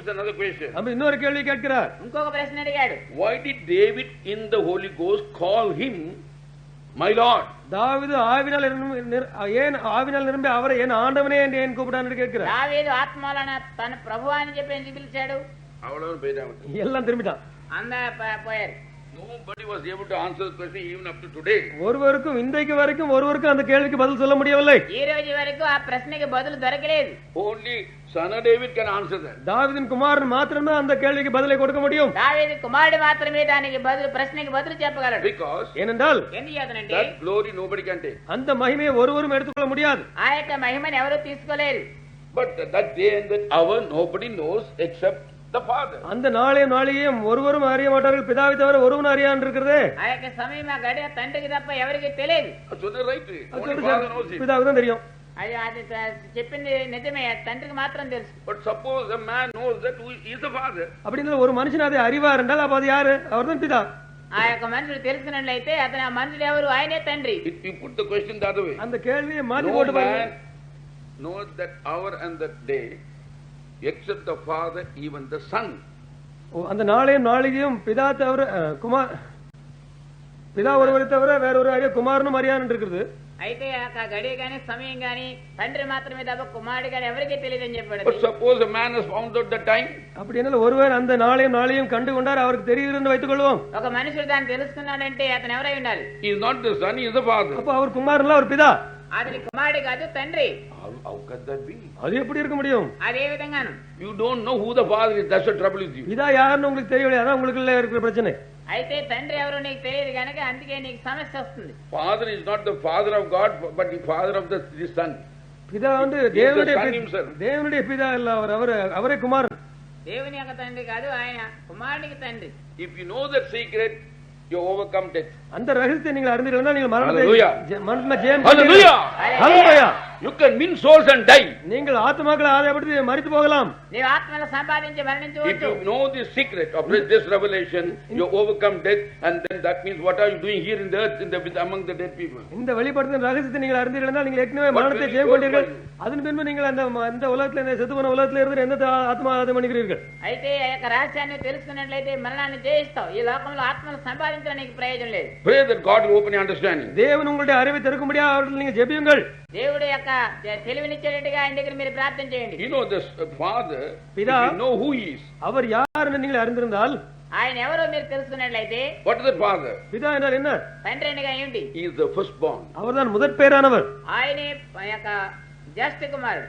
asks another question. அப்ப இன்னொரு கேள்வி கேட்கிறார். ఇంకొక ప్రశ్న అడిగాడు. Why did David in the Holy Ghost call him my Lord? தாவீது ஏன் ஆவினால் நிரம்பி அவரை ஏன் ஆண்டவனே என்று ஏன் கூப்பிட்டான்னு கேட்கிறார். దావీదు ఆత్మవలన తన ప్రభువా అని చెప్పి ఎందుకు పిలిచాడు? அவ்வளவு போயிட்டாங்க. எல்லாம் திரும்பிட்டான். పోయారు. Nobody was able to answer the question even up to today. ஒருவருக்கும் இன்றைக்கு வரைக்கும் ஒருவருக்கும் அந்த கேள்விக்கு பதில் சொல்ல முடியவில்லை. ఈ రోజు వరకు ఆ ప్రశ్నకి బదులు దొరకలేదు. Only son of David can answer that. தாவீதின் குமாரன் மாத்திரமே அந்த கேள்விக்கு பதிலை கொடுக்க முடியும். దావీదు కుమారుడు మాత్రమే దానికి బదులు ప్రశ్నకి బదులు చెప్పగలడు. Because ஏனென்றால் ఎందుచేతనంటే that glory nobody can take. அந்த మహిமையை ஒருவரும் எடுத்துக்கொள்ள முடியாது. ఆ యొక్క మహిమని ఎవరు తీసుకోలేరు. But that day and that hour nobody knows except the Father. அந்த நாளையும் ஒருவரும் அறிய மாட்டார்கள், பிதாவை தவிர ஒருவரும் அறியான் இருக்கிறதே. ఆ యొక్క సమయం ఆ గడియ తండ్రికి తప్ప ఎవరికి తెలియదు. So they're right. Only Father knows it. பிதாவுக்கு தான் தெரியும். అది చెప్పింది నిజమే, తండ్రికి మాత్రం తెలుసు. But suppose a man knows that who is the Father. அப்படின்னா ஒரு மனுஷன் அதை அறிவார் என்றால் அப்ப அது யாரு? அவர்தான் பிதா. ఆ యొక్క మనుషుడు తెలుసుకున్నట్లయితే అతను ఆ మనుషుడు ఎవరు? ఆయనే తండ్రి. If you put the question the other way, அந்த கேள்வியை மாத்தி no போட்டு man பாருங்க. knows that hour and that day except the Father, even the Son. அந்த நாளையும் பிதா தவிர பிதா ஒருவரை தவிர வேற ஒரு அறிய குமாரனும் அறியான் இருக்கிறது. అయితే ఆ గడియ గాని సమయం గాని తండ్రి మాత్రమే తప్ప కుమారుడు గాని ఎవరికీ తెలియదని చెప్పాడు. But suppose a man has found out the time. அப்படி என்ன ஒருவர் அந்த நாளையும் கண்டு கொண்டார், அவருக்கு தெரியுதுன்னு வைத்துக் கொள்வோம். ఒక మనుషుడు దాన్ని తెలుసుకున్నాడంటే అతను ఎవరై ఉండాలి? He is not the son, he is the father. அப்ப அவர் குமாரன் இல்ல, அவர் பிதா. అతని కుమారుడు కాదు, తండ్రి. How can that be? அது எப்படி இருக்க முடியும்? అదే విధంగాను You don't know who the father is. That's the trouble with you. பிதா யாருன்னு உங்களுக்கு தெரியல, அதான் உங்களுக்கு இருக்கிற பிரச்சனை. అయితే తండ్రి ఎవరో నీకు తెలియదు కనుక అందుకే నీకు సమస్య వస్తుంది. Father is not the father of God, but the father of the son. பிதா வந்து தேவனுடைய பிதா இல்ல, அவரே குமாரன். దేవుని యొక్క తండ్రి కాదు, ఆయన కుమారుడికి తండ్రి. If you know that secret, you overcome death. அந்த ரகசியத்தை நீங்கள் அறிந்தீர்கள், நீங்கள் மரணத்தை ஜெயம். Hallelujah. Hallelujah. You can win souls and die. நீங்கள் ஆத்துமாக்களை ஆதாயப்படுத்தி மரித்து போகலாம். నీవు ఆత్మను సంపాదించి If మరణించవచ్చు. you know the secret of this revelation, you overcome death, and then that means what are you doing here in the earth among the dead people? இந்த வெளிப்படுத்தின ரகசியத்தை நீங்கள் அறிந்தீர்கள், நீங்கள் ஏற்கனவே மரணத்தை ஜெயம் கொண்டீர்கள். அதன் பின்பு நீங்கள் அந்த உலகத்தில் செத்து போன உலகத்தில் இருந்து எந்த ஆத்மா ஆதாயம் பண்ணுகிறீர்கள்? అయితే ఆ యొక్క రహస్యాన్ని తెలుసుకున్నట్లయితే మరణాన్ని జయిస్తావు. ఈ లోకంలో ఆత్మను సంపాదించడానికి ప్రయోజనం లేదు. Pray that God will open your understanding. தேவன் உங்களுடைய அறிவை திறக்கும்படியாக அவர்கள் நீங்க ஜெபியுங்கள். దేవుడి యొక్క తెలివినిచ్చేటట్టుగా ఆయన దగ్గర మీరు ప్రార్థన చేయండి. You know this Father, if Pida, you know who he is. அவர் யாருன்னு நீங்கள் அறிந்திருந்தால், ఆయన ఎవరో మీరు తెలుసుకున్నట్లయితే, what is the Father? பிதா என்றால் என்ன? తండ్రి అనగా ఏమిటి? He is the firstborn. அவர்தான் முதற் பேரானவர். ఆయనే యొక్క జ్యేష్ఠ కుమారుడు.